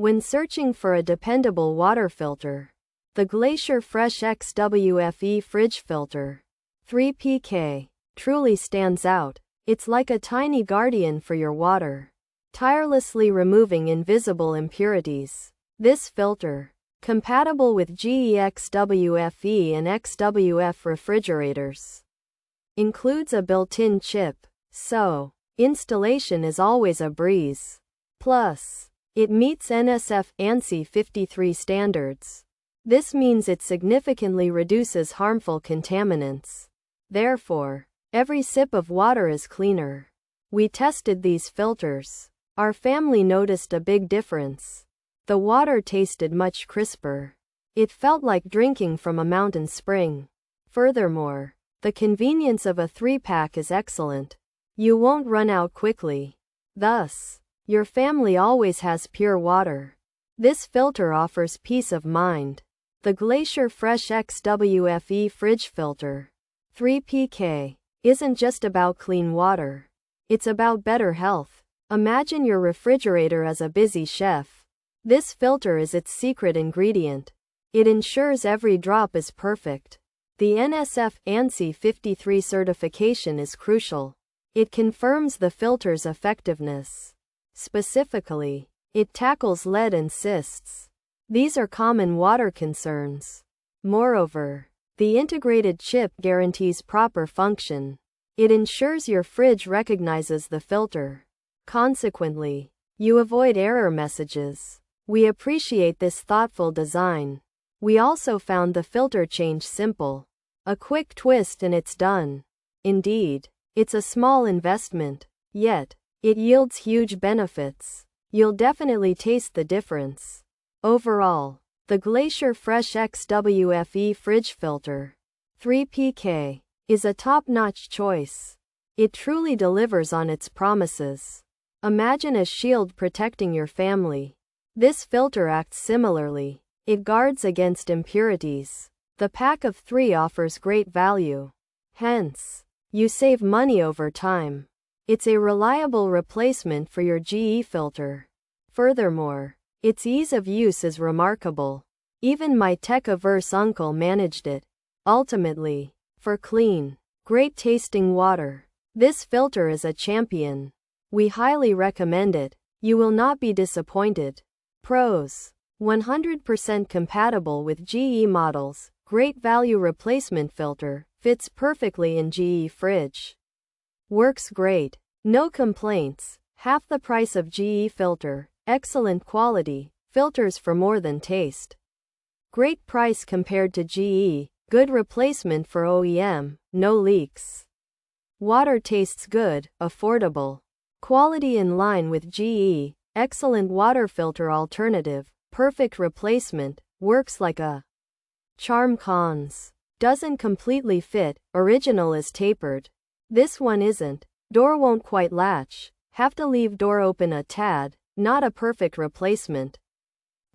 When searching for a dependable water filter, the GLACIER Fresh XWFE Fridge Filter 3PK truly stands out. It's like a tiny guardian for your water, tirelessly removing invisible impurities. This filter, compatible with GE XWFE and XWF refrigerators, includes a built-in chip, so installation is always a breeze. Plus, it meets NSF ANSI 53 standards. This means it significantly reduces harmful contaminants. Therefore, every sip of water is cleaner. We tested these filters. Our family noticed a big difference. The water tasted much crisper. It felt like drinking from a mountain spring. Furthermore, the convenience of a 3-pack is excellent. You won't run out quickly. Thus, your family always has pure water. This filter offers peace of mind. The GLACIER Fresh XWFE Fridge Filter 3PK isn't just about clean water. It's about better health. Imagine your refrigerator as a busy chef. This filter is its secret ingredient. It ensures every drop is perfect. The NSF ANSI 53 certification is crucial. It confirms the filter's effectiveness. Specifically, it tackles lead and cysts. These are common water concerns. Moreover, the integrated chip guarantees proper function. It ensures your fridge recognizes the filter. Consequently, you avoid error messages. We appreciate this thoughtful design. We also found the filter change simple. A quick twist and it's done. Indeed, it's a small investment, yet it yields huge benefits. You'll definitely taste the difference. Overall, the GLACIER Fresh XWFE Fridge Filter 3PK is a top-notch choice. It truly delivers on its promises. Imagine a shield protecting your family. This filter acts similarly. It guards against impurities. The pack of 3 offers great value. Hence, you save money over time. It's a reliable replacement for your GE filter. Furthermore, its ease of use is remarkable. Even my tech-averse uncle managed it. Ultimately, for clean, great-tasting water, this filter is a champion. We highly recommend it. You will not be disappointed. Pros: 100% compatible with GE models, great value replacement filter, fits perfectly in GE fridge. Works great. No complaints. Half the price of GE filter. Excellent quality. Filters for more than taste. Great price compared to GE. Good replacement for OEM. No leaks. Water tastes good. Affordable. Quality in line with GE. Excellent water filter alternative. Perfect replacement. Works like a charm. Cons: doesn't completely fit. Original is tapered. This one isn't. Door won't quite latch. Have to leave door open a tad. Not a perfect replacement.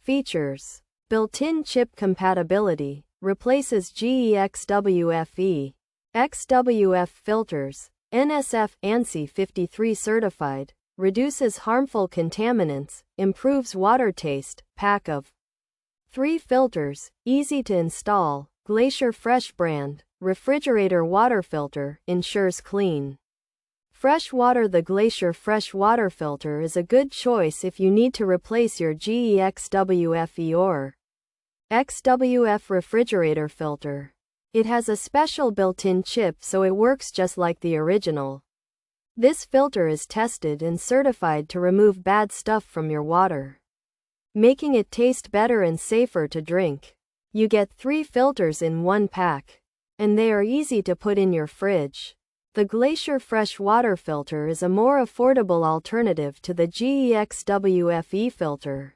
Features: built-in chip compatibility. Replaces GE XWFE, XWF filters. NSF ANSI 53 certified. Reduces harmful contaminants. Improves water taste. Pack of 3 filters. Easy to install. GLACIER Fresh brand. Refrigerator water filter. Ensures clean, fresh water. The GLACIER Fresh water filter is a good choice if you need to replace your GE XWFE or XWF refrigerator filter. It has a special built-in chip, so it works just like the original. This filter is tested and certified to remove bad stuff from your water, making it taste better and safer to drink. You get 3 filters in one pack, and they are easy to put in your fridge. The GLACIER Fresh water filter is a more affordable alternative to the GE XWFE filter,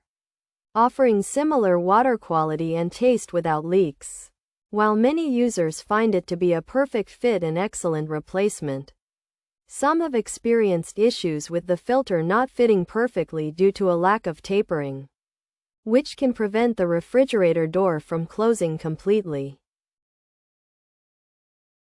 offering similar water quality and taste without leaks. While many users find it to be a perfect fit and excellent replacement, some have experienced issues with the filter not fitting perfectly due to a lack of tapering, which can prevent the refrigerator door from closing completely.